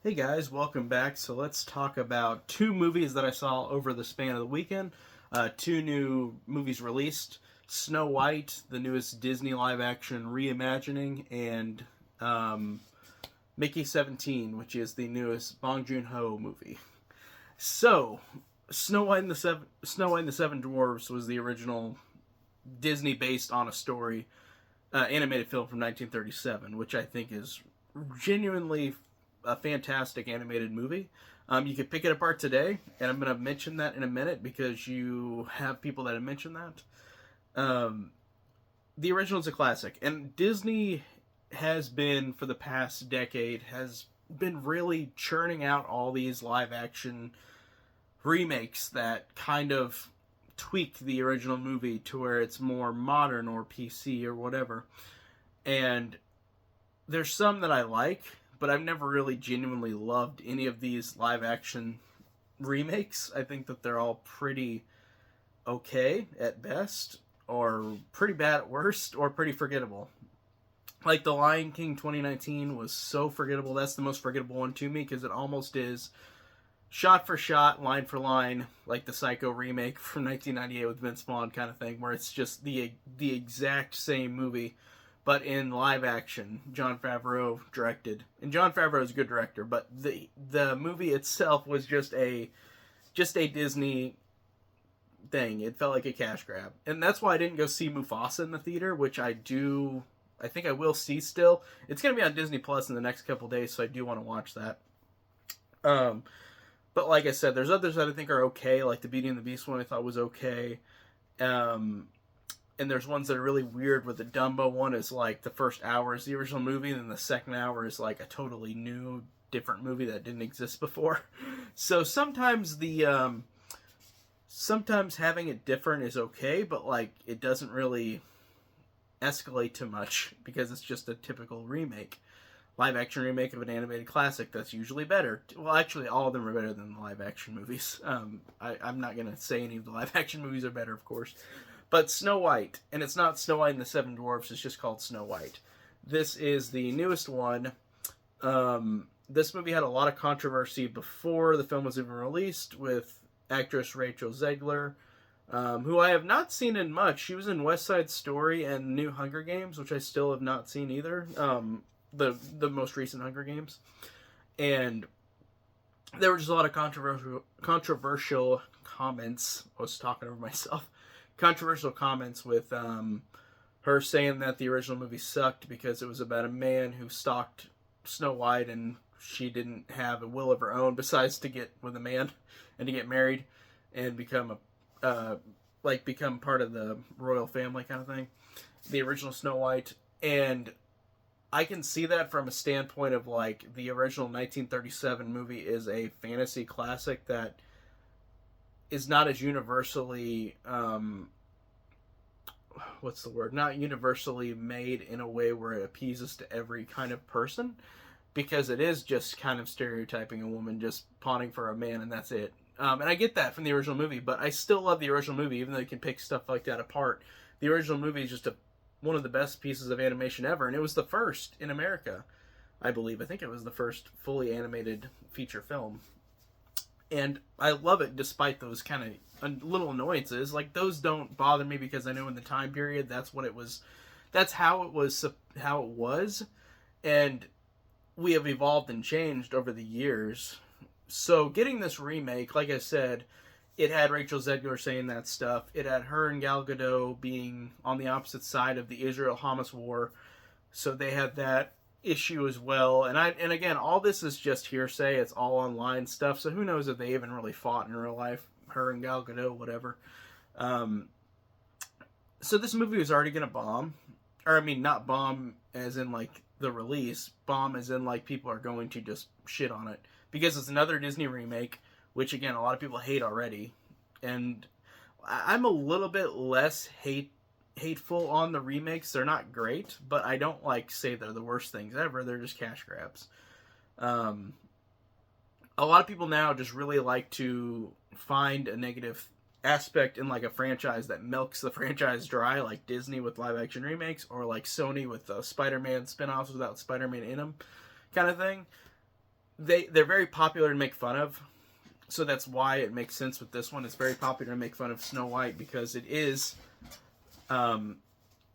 Hey guys, welcome back. So let's talk about two movies that I saw over the span of the weekend. Two new movies released: Snow White, the newest Disney live-action reimagining, and um, Mickey 17, which is the newest Bong Joon-ho movie. So, Snow White and the Seven Dwarfs was the original Disney based on a story animated film from 1937, which I think is genuinely a fantastic animated movie. You could pick it apart today, and I'm going to mention that in a minute because you have people that have mentioned that. The original is a classic, and Disney has been for the past decade has been really churning out all these live action remakes that kind of tweak the original movie to where it's more modern or PC or whatever. And there's some that I like, but I've never really genuinely loved any of these live action remakes. I think that they're all pretty okay at best, or pretty bad at worst, or pretty forgettable. Like The Lion King 2019 was so forgettable. That's the most forgettable one to me because it almost is shot for shot, line for line, like the Psycho remake from 1998 with Vince Vaughn kind of thing, where it's just the exact same movie, but in live action. Jon Favreau directed, and Jon Favreau is a good director, but the movie itself was just a Disney thing. It felt like a cash grab, and that's why I didn't go see Mufasa in the theater, which I do. I think I will see still. It's going to be on Disney Plus in the next couple days, so I do want to watch that. Um, but like I said, there's others that I think are okay, like the Beauty and the Beast one I thought was okay. Um, and there's ones that are really weird, where the Dumbo one is like the first hour is the original movie, and then the second hour is like a totally new, different movie that didn't exist before. So sometimes having it different is okay, but like it doesn't really escalate too much because it's just a typical remake. Live action remake of an animated classic that's usually better. Well, actually, all of them are better than the live action movies. I'm not going to say any of the live action movies are better, of course. But Snow White, and it's not Snow White and the Seven Dwarfs, it's just called Snow White. This is the newest one. This movie had a lot of controversy before the film was even released with actress Rachel Zegler, who I have not seen in much. She was in West Side Story and New Hunger Games, which I still have not seen either. The most recent Hunger Games, and there were just a lot of controversial comments. I was talking over myself. Controversial comments with her saying that the original movie sucked because it was about a man who stalked Snow White and she didn't have a will of her own besides to get with a man and to get married and become become part of the royal family kind of thing. The original Snow White. And I can see that from a standpoint of like the original 1937 movie is a fantasy classic that is not as universally what's the word? Not universally made in a way where it appeases to every kind of person, because it is just kind of stereotyping a woman just pawning for a man and that's it. And I get that from the original movie, but I still love the original movie, even though you can pick stuff like that apart. The original movie is just one of the best pieces of animation ever, and it was the first in America, I believe. I think it was the first fully animated feature film. And I love it despite those kind of little annoyances. Like, those don't bother me because I know in the time period that's what it was. That's how it was. How it was, and we have evolved and changed over the years. So getting this remake, like I said, it had Rachel Zegler saying that stuff. It had her and Gal Gadot being on the opposite side of the Israel-Hamas war, so they had that issue as well. And again, all this is just hearsay. It's all online stuff. So who knows if they even really fought in real life, her and Gal Gadot, whatever. Um, so this movie was already gonna bomb, or I mean, not bomb as in like the release, bomb as in like people are going to just shit on it because it's another Disney remake, which again a lot of people hate already, and I'm a little bit less hateful on the remakes. They're not great, but I don't like say they're the worst things ever. They're just cash grabs. Um, a lot of people now just really like to find a negative aspect in like a franchise that milks the franchise dry, like Disney with live action remakes, or like Sony with Spider-Man spin-offs without Spider-Man in them, kind of thing. they're very popular to make fun of. So that's why it makes sense with this one. It's very popular to make fun of Snow White because it is.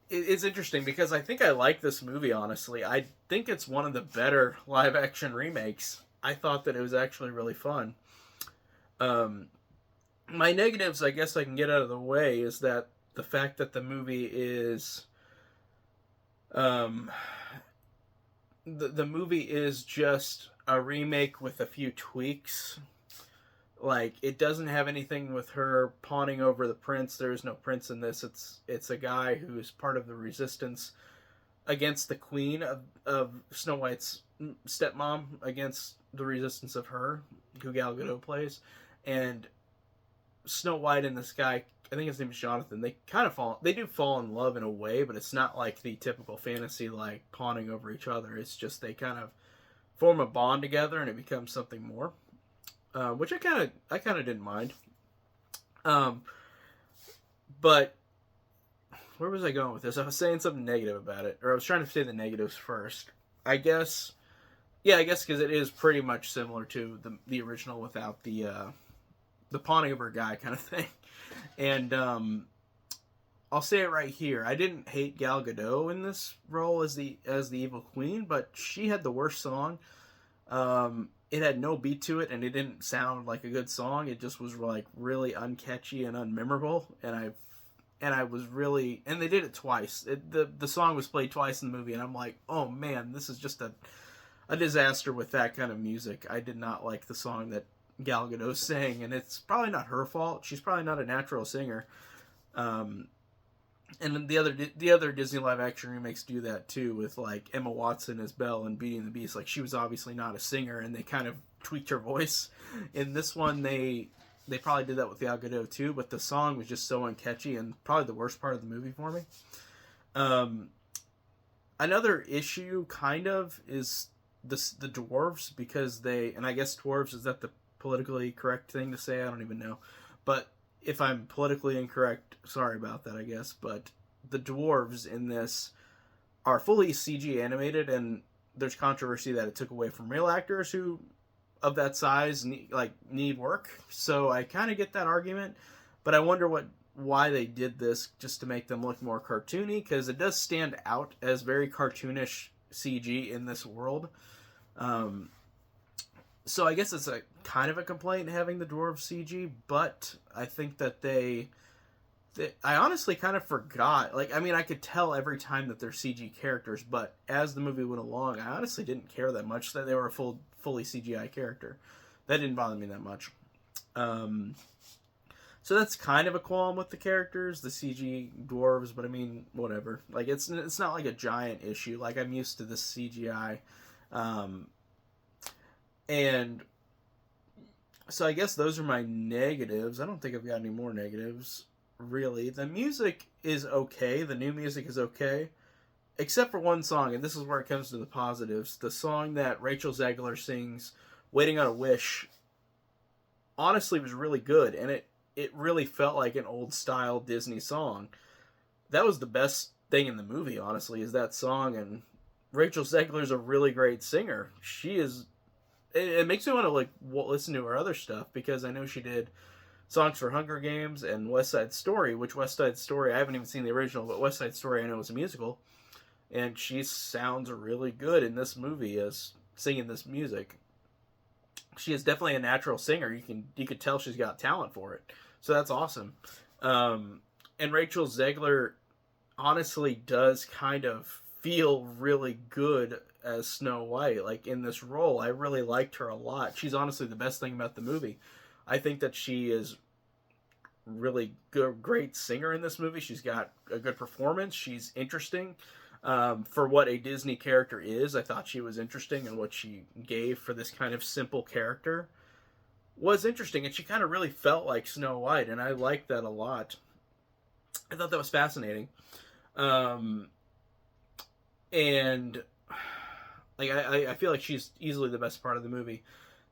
It's interesting because I think I like this movie, honestly. I think it's one of the better live action remakes. I thought that it was actually really fun. My negatives, I guess I can get out of the way, is that the fact that the movie is. The movie is just a remake with a few tweaks. Like, it doesn't have anything with her pawning over the prince. There is no prince in this. It's a guy who's part of the resistance against the queen of Snow White's stepmom, against the resistance of her, who Gal Gadot plays. And Snow White and this guy, I think his name is Jonathan, they do fall in love in a way, but it's not like the typical fantasy, like pawning over each other. It's just they kind of form a bond together and it becomes something more. Which I kind of didn't mind. But where was I going with this? I was saying something negative about it, or I was trying to say the negatives first. I guess because it is pretty much similar to the original without the pawning of her guy kind of thing. And I'll say it right here. I didn't hate Gal Gadot in this role as the evil queen, but she had the worst song. It had no beat to it, and it didn't sound like a good song. It just was like really uncatchy and unmemorable. And I was really, and they did it twice. The song was played twice in the movie, and I'm like, oh man, this is just a disaster with that kind of music. I did not like the song that Gal Gadot sang, and it's probably not her fault. She's probably not a natural singer. And the other Disney live action remakes do that too, with like Emma Watson as Belle in Beauty and the Beast. Like, she was obviously not a singer, and they kind of tweaked her voice. In this one, they probably did that with Gal Gadot too, but the song was just so uncatchy and probably the worst part of the movie for me. Another issue kind of is the dwarves, because and I guess dwarves, is that the politically correct thing to say? I don't even know, but if I'm politically incorrect, sorry about that, I guess. But the dwarves in this are fully CG animated, and there's controversy that it took away from real actors who, of that size, need work. So I kind of get that argument, but I wonder why they did this, just to make them look more cartoony, because it does stand out as very cartoonish CG in this world. So I guess it's a kind of a complaint having the dwarves CG, but I think that I honestly kind of forgot. Like, I mean, I could tell every time that they're CG characters, but as the movie went along, I honestly didn't care that much that they were a fully CGI character. That didn't bother me that much. So that's kind of a qualm with the characters, the CG dwarves, but I mean, whatever. Like, it's not like a giant issue. Like, I'm used to this CGI. And so I guess those are my negatives. I don't think I've got any more negatives, really. The music is okay. The new music is okay. Except for one song, and this is where it comes to the positives. The song that Rachel Zegler sings, Waiting on a Wish, honestly was really good. And it really felt like an old-style Disney song. That was the best thing in the movie, honestly, is that song. And Rachel Zegler's a really great singer. She is... It makes me want to listen to her other stuff, because I know she did songs for Hunger Games and West Side Story, which West Side Story, I haven't even seen the original, but West Side Story I know is a musical, and she sounds really good in this movie as singing this music. She is definitely a natural singer. You could tell she's got talent for it, so that's awesome. And Rachel Zegler honestly does kind of feel really good as Snow White, like in this role. I really liked her a lot. She's honestly the best thing about the movie. I think that she is really good, great singer in this movie. She's got a good performance. She's interesting. For what a Disney character is, I thought she was interesting, and what she gave for this kind of simple character was interesting, and she kind of really felt like Snow White, and I liked that a lot. I thought that was fascinating. And like I feel like she's easily the best part of the movie.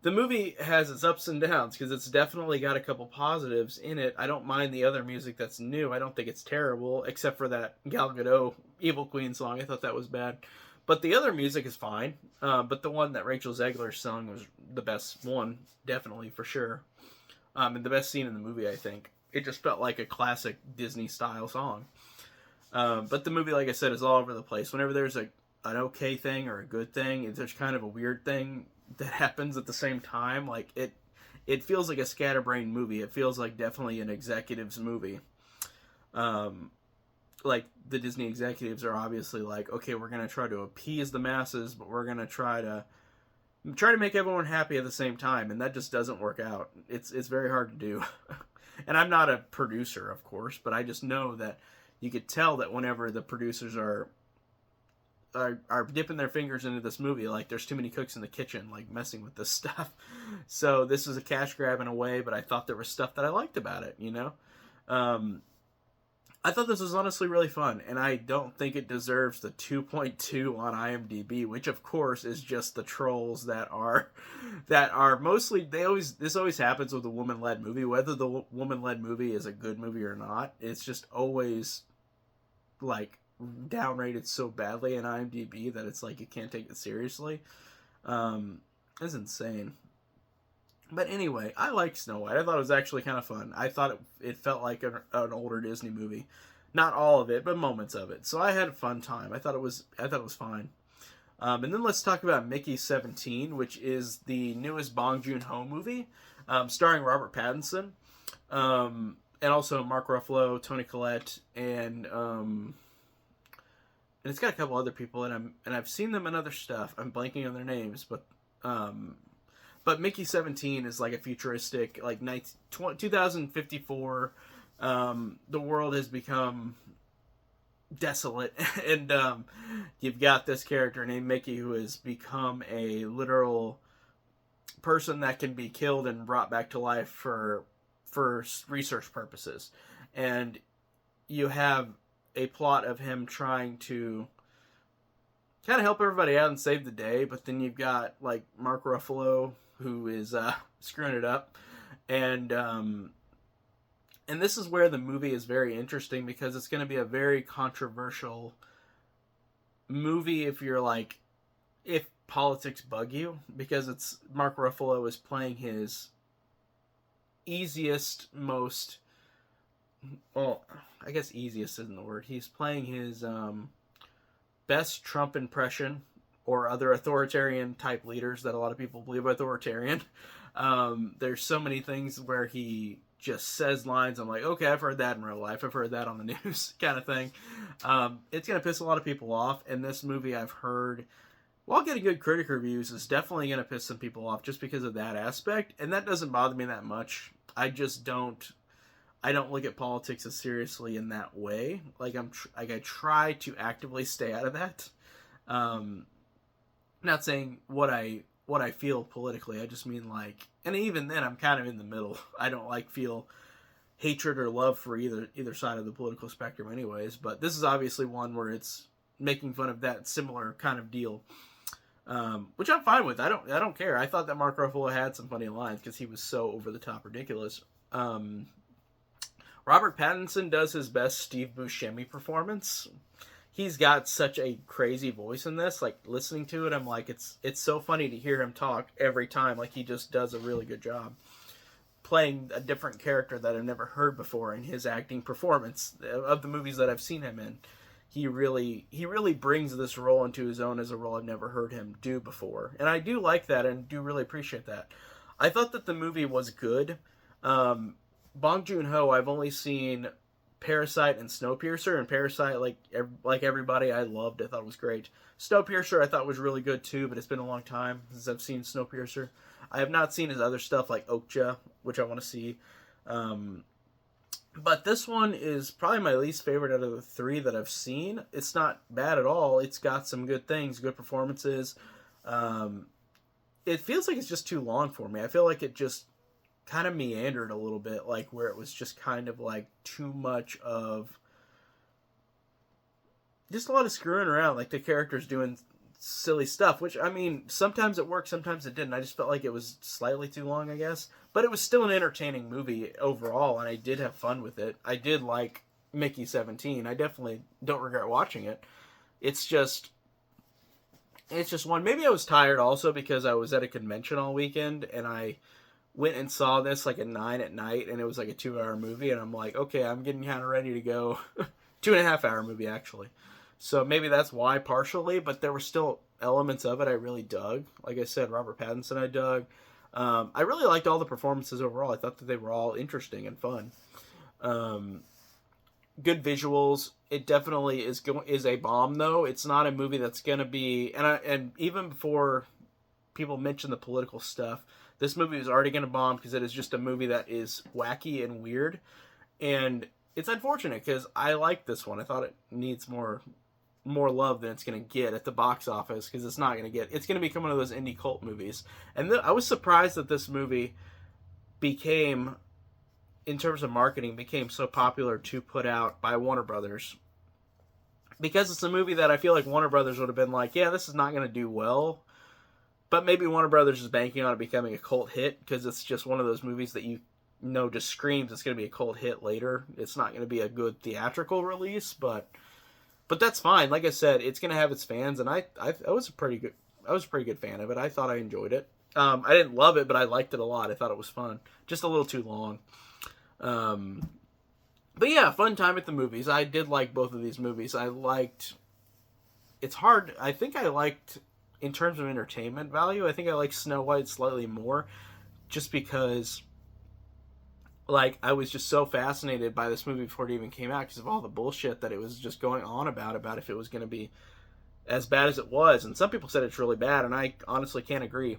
The movie has its ups and downs, because it's definitely got a couple positives in it. I don't mind the other music that's new. I don't think it's terrible, except for that Gal Gadot Evil Queen song. I thought that was bad. But the other music is fine. But the one that Rachel Zegler sung was the best one, definitely, for sure. And the best scene in the movie, I think. It just felt like a classic Disney-style song. But the movie, like I said, is all over the place. Whenever there's an okay thing or a good thing, there's kind of a weird thing that happens at the same time. Like, it feels like a scatterbrained movie. It feels like definitely an executive's movie. Like, the Disney executives are obviously like, okay, we're going to try to appease the masses, but we're going to try to make everyone happy at the same time, and that just doesn't work out. It's very hard to do. And I'm not a producer, of course, but I just know that you could tell that whenever the producers are dipping their fingers into this movie, like, there's too many cooks in the kitchen, like, messing with this stuff. So this is a cash grab in a way, but I thought there was stuff that I liked about it, you know? I thought this was honestly really fun, and I don't think it deserves the 2.2 on IMDb, which of course is just the trolls that are mostly, this always happens with a woman-led movie, whether the woman-led movie is a good movie or not. It's just always like downrated so badly in IMDb that it's like you can't take it seriously. It's insane. But anyway, I liked Snow White. I thought it was actually kind of fun. I thought it felt like an older Disney movie. Not all of it, but moments of it. So I had a fun time. I thought it was fine. And then let's talk about Mickey 17, which is the newest Bong Joon-ho movie, starring Robert Pattinson, and also Mark Ruffalo, Toni Collette, and it's got a couple other people in them, and I've seen them in other stuff. I'm blanking on their names, but Mickey 17 is like a futuristic, like 2054. The world has become desolate, and you've got this character named Mickey who has become a literal person that can be killed and brought back to life for research purposes. And you have a plot of him trying to kind of help everybody out and save the day, but then you've got like Mark Ruffalo, who is screwing it up, and this is where the movie is very interesting, because it's going to be a very controversial movie if politics bug you, because it's Mark Ruffalo is playing his easiest, most, well, I guess easiest isn't the word. He's playing his best Trump impression, or other authoritarian type leaders that a lot of people believe are authoritarian. There's so many things where he just says lines, I'm like, okay, I've heard that in real life, I've heard that on the news, kind of thing. It's going to piss a lot of people off, and this movie, I've heard, while getting good critic reviews, is definitely going to piss some people off just because of that aspect, and that doesn't bother me that much. I don't look at politics as seriously in that way. Like, I try to actively stay out of that. Not saying what I feel politically. I just mean, like, and even then, I'm kind of in the middle. I don't feel hatred or love for either side of the political spectrum, anyways. But this is obviously one where it's making fun of that similar kind of deal, which I'm fine with. I don't care. I thought that Mark Ruffalo had some funny lines because he was so over the top ridiculous. Robert Pattinson does his best Steve Buscemi performance. He's got such a crazy voice in this. Like, listening to it, I'm like, it's so funny to hear him talk every time. Like, he just does a really good job playing a different character that I've never heard before in his acting performance of the movies that I've seen him in. He really brings this role into his own as a role I've never heard him do before. And I do like that and do really appreciate that. I thought that the movie was good. Bong Joon-ho, I've only seen Parasite and Snowpiercer, and Parasite, like everybody, I loved. I thought it was great. Snowpiercer I thought was really good too, but it's been a long time since I've seen Snowpiercer. I have not seen his other stuff like Okja, which I want to see. But this one is probably my least favorite out of the three that I've seen. It's not bad at all. It's got some good things, good performances. It feels like it's just too long for me. I feel like it just kind of meandered a little bit, like where it was just kind of like too much of just a lot of screwing around, like the characters doing silly stuff, which, I mean, sometimes it worked, sometimes it didn't. I just felt like it was slightly too long, I guess. But it was still an entertaining movie overall, and I did have fun with it. I did like Mickey 17. I definitely don't regret watching it. It's just, It's just one. Maybe I was tired also because I was at a convention all weekend and I went and saw this like at 9 at night and it was like a 2 hour movie and I'm like, okay, I'm getting kind of ready to go. 2.5 hour movie actually. So maybe that's why partially, but there were still elements of it I really dug. Like I said, Robert Pattinson I dug. I really liked all the performances overall. I thought that they were all interesting and fun. Good visuals. It definitely is a bomb though. It's not a movie that's gonna be and even before people mention the political stuff, this movie is already gonna bomb because it is just a movie that is wacky and weird, and it's unfortunate because I like this one. I thought it needs more love than it's going to get at the box office because it's not going to get. It's going to become one of those indie cult movies, and I was surprised that this movie became, in terms of marketing, became so popular to put out by Warner Brothers because it's a movie that I feel like Warner Brothers would have been like, yeah, this is not going to do well, but maybe Warner Brothers is banking on it becoming a cult hit because it's just one of those movies that you know just screams it's going to be a cult hit later. It's not going to be a good theatrical release, but that's fine. Like I said, it's going to have its fans, and I was a pretty good fan of it. I thought I enjoyed it. I didn't love it, but I liked it a lot. I thought it was fun. Just a little too long. But yeah, fun time at the movies. I did like both of these movies. It's hard. I think I liked, in terms of entertainment value, I think I liked Snow White slightly more, just because, like, I was just so fascinated by this movie before it even came out because of all the bullshit that it was just going on about if it was going to be as bad as it was. And some people said it's really bad, and I honestly can't agree.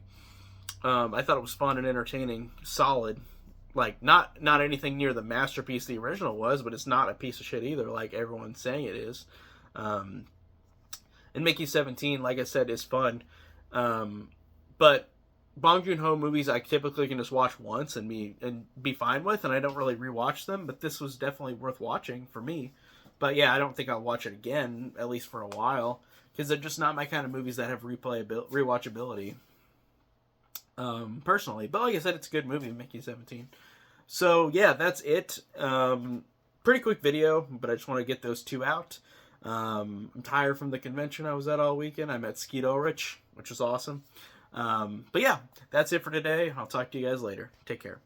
I thought it was fun and entertaining, solid. Like, not anything near the masterpiece the original was, but it's not a piece of shit either, like everyone's saying it is. And Mickey 17, like I said, is fun. But Bong Joon-ho movies I typically can just watch once and be fine with, and I don't really rewatch them, but this was definitely worth watching for me. But yeah, I don't think I'll watch it again, at least for a while, because they're just not my kind of movies that have rewatchability. Personally. But like I said, it's a good movie, Mickey 17. So yeah, that's it. Pretty quick video, but I just want to get those two out. I'm tired from the convention I was at all weekend. I met Skeet Ulrich, which was awesome. But yeah, that's it for today. I'll talk to you guys later. Take care.